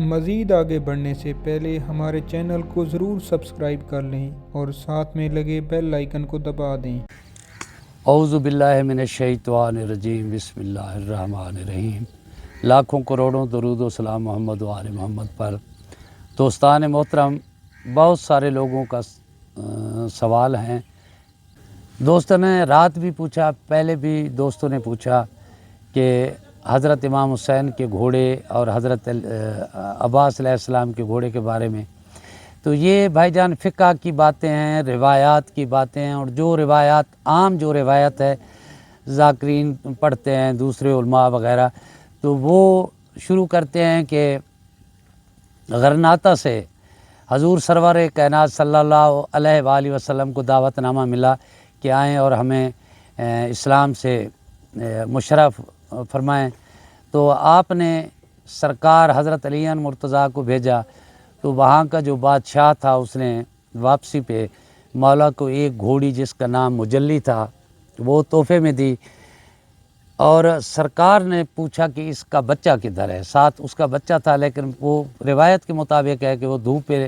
مزید آگے بڑھنے سے پہلے ہمارے چینل کو ضرور سبسکرائب کر لیں اور ساتھ میں لگے بیل آئیکن کو دبا دیں۔ اعوذ باللہ من الشیطان الرجیم، بسم اللہ الرحمن الرحیم۔ لاکھوں کروڑوں درود و سلام محمد و آل محمد پر۔ دوستان محترم، بہت سارے لوگوں کا سوال ہیں۔ دوستوں نے رات بھی پوچھا، پہلے بھی دوستوں نے پوچھا کہ حضرت امام حسین کے گھوڑے اور حضرت عباس علیہ السلام کے گھوڑے کے بارے میں۔ تو یہ بھائی جان فقہ کی باتیں ہیں، روایات کی باتیں ہیں، اور جو روایات عام جو روایت ہے ذاکرین پڑھتے ہیں دوسرے علماء وغیرہ، تو وہ شروع کرتے ہیں کہ غرناطہ سے حضور سرور کائنات صلی اللہ علیہ وآلہ وسلم کو دعوت نامہ ملا کہ آئیں اور ہمیں اسلام سے مشرف فرمائیں۔ تو آپ نے سرکار حضرت علی مرتضیٰ کو بھیجا، تو وہاں کا جو بادشاہ تھا اس نے واپسی پہ مولا کو ایک گھوڑی جس کا نام مجلی تھا وہ تحفے میں دی، اور سرکار نے پوچھا کہ اس کا بچہ کدھر ہے۔ ساتھ اس کا بچہ تھا، لیکن وہ روایت کے مطابق ہے کہ وہ دھوپ پہ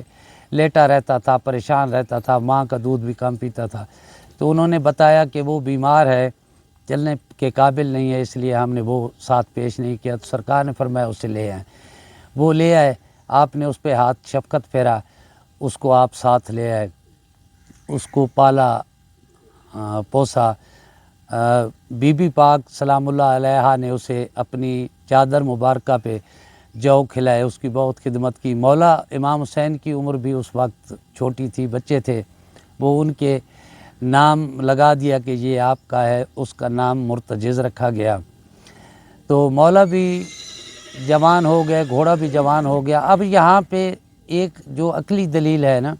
لیٹا رہتا تھا، پریشان رہتا تھا، ماں کا دودھ بھی کم پیتا تھا۔ تو انہوں نے بتایا کہ وہ بیمار ہے، چلنے کے قابل نہیں ہے، اس لیے ہم نے وہ ساتھ پیش نہیں کیا۔ تو سرکار نے فرمایا اسے لے آئیں۔ وہ لے آئے، آپ نے اس پہ ہاتھ شفقت پھیرا، اس کو آپ ساتھ لے آئے، اس کو پالا پوسا۔ بی بی پاک سلام اللہ علیہا نے اسے اپنی چادر مبارکہ پہ جو کھلائے، اس کی بہت خدمت کی۔ مولا امام حسین کی عمر بھی اس وقت چھوٹی تھی، بچے تھے، وہ ان کے نام لگا دیا کہ یہ آپ کا ہے، اس کا نام مرتجز رکھا گیا۔ تو مولا بھی جوان ہو گئے، گھوڑا بھی جوان ہو گیا۔ اب یہاں پہ ایک جو عقلی دلیل ہے نا،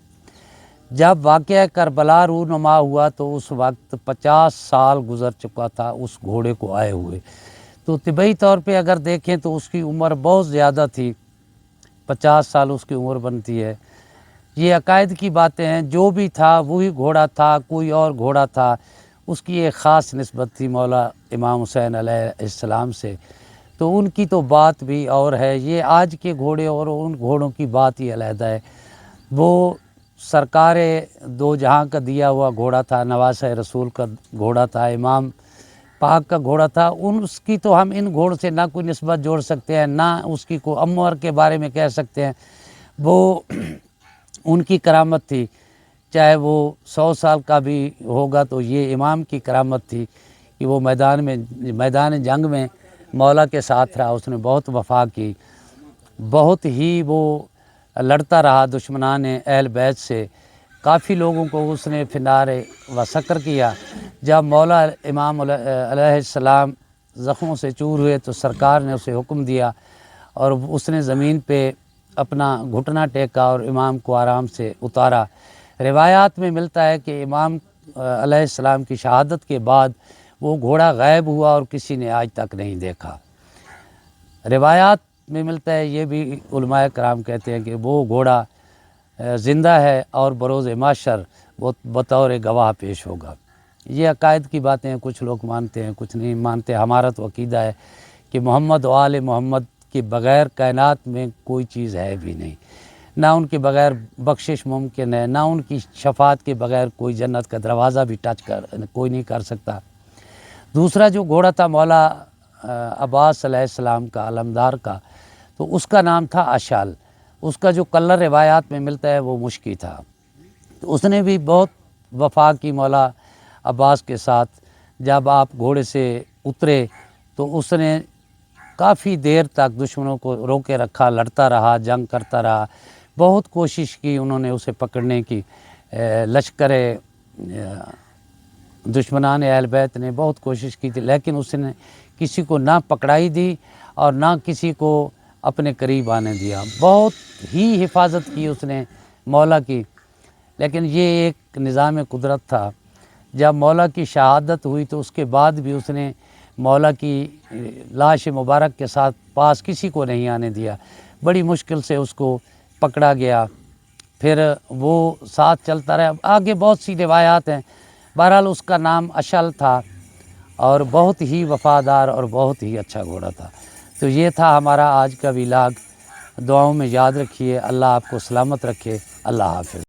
جب واقعہ کربلا رونما ہوا تو اس وقت 50 سال گزر چکا تھا اس گھوڑے کو آئے ہوئے۔ تو طبعی طور پہ اگر دیکھیں تو اس کی عمر بہت زیادہ تھی، 50 سال اس کی عمر بنتی ہے۔ یہ عقائد کی باتیں ہیں، جو بھی تھا وہی گھوڑا تھا، کوئی اور گھوڑا تھا، اس کی ایک خاص نسبت تھی مولا امام حسین علیہ السلام سے۔ تو ان کی تو بات بھی اور ہے، یہ آج کے گھوڑے اور ان گھوڑوں کی بات ہی علیحدہ ہے۔ وہ سرکار دو جہاں کا دیا ہوا گھوڑا تھا، نواسہ رسول کا گھوڑا تھا، امام پاک کا گھوڑا تھا۔ اس کی تو ہم ان گھوڑ سے نہ کوئی نسبت جوڑ سکتے ہیں، نہ اس کی کوئی عمر کے بارے میں کہہ سکتے ہیں۔ وہ ان کی کرامت تھی، چاہے وہ 100 سال کا بھی ہوگا تو یہ امام کی کرامت تھی کہ وہ میدان جنگ میں مولا کے ساتھ رہا، اس نے بہت وفا کی، بہت ہی وہ لڑتا رہا دشمنان اہل بیت سے، کافی لوگوں کو اس نے فنار و سکر کیا۔ جب مولا امام علیہ السلام زخموں سے چور ہوئے تو سرکار نے اسے حکم دیا اور اس نے زمین پہ اپنا گھٹنا ٹیکا اور امام کو آرام سے اتارا۔ روایات میں ملتا ہے کہ امام علیہ السلام کی شہادت کے بعد وہ گھوڑا غائب ہوا اور کسی نے آج تک نہیں دیکھا۔ روایات میں ملتا ہے، یہ بھی علماء کرام کہتے ہیں کہ وہ گھوڑا زندہ ہے اور بروز محشر وہ بطور گواہ پیش ہوگا۔ یہ عقائد کی باتیں ہیں، کچھ لوگ مانتے ہیں، کچھ نہیں مانتے۔ ہمارا تو عقیدہ ہے کہ محمد و آل محمد کے بغیر کائنات میں کوئی چیز ہے بھی نہیں، نہ ان کے بغیر بخشش ممکن ہے، نہ ان کی شفاعت کے بغیر کوئی جنت کا دروازہ بھی کوئی نہیں کر سکتا۔ دوسرا جو گھوڑا تھا مولا عباس علیہ السلام کا، علمدار کا، تو اس کا نام تھا اشال۔ اس کا جو کلر روایات میں ملتا ہے وہ مشکی تھا۔ تو اس نے بھی بہت وفا کی مولا عباس کے ساتھ۔ جب آپ گھوڑے سے اترے تو اس نے کافی دیر تک دشمنوں کو روکے رکھا، لڑتا رہا، جنگ کرتا رہا، بہت کوشش کی انہوں نے اسے پکڑنے کی۔ لشکر دشمنان اہل بیت نے بہت کوشش کی تھی، لیکن اس نے کسی کو نہ پکڑائی دی اور نہ کسی کو اپنے قریب آنے دیا۔ بہت ہی حفاظت کی اس نے مولا کی، لیکن یہ ایک نظام قدرت تھا۔ جب مولا کی شہادت ہوئی تو اس کے بعد بھی اس نے مولا کی لاش مبارک کے ساتھ پاس کسی کو نہیں آنے دیا۔ بڑی مشکل سے اس کو پکڑا گیا، پھر وہ ساتھ چلتا رہا۔ آگے بہت سی روایات ہیں، بہرحال اس کا نام اشل تھا اور بہت ہی وفادار اور بہت ہی اچھا گھوڑا تھا۔ تو یہ تھا ہمارا آج کا ولاگ۔ دعاؤں میں یاد رکھیے۔ اللہ آپ کو سلامت رکھے۔ اللہ حافظ۔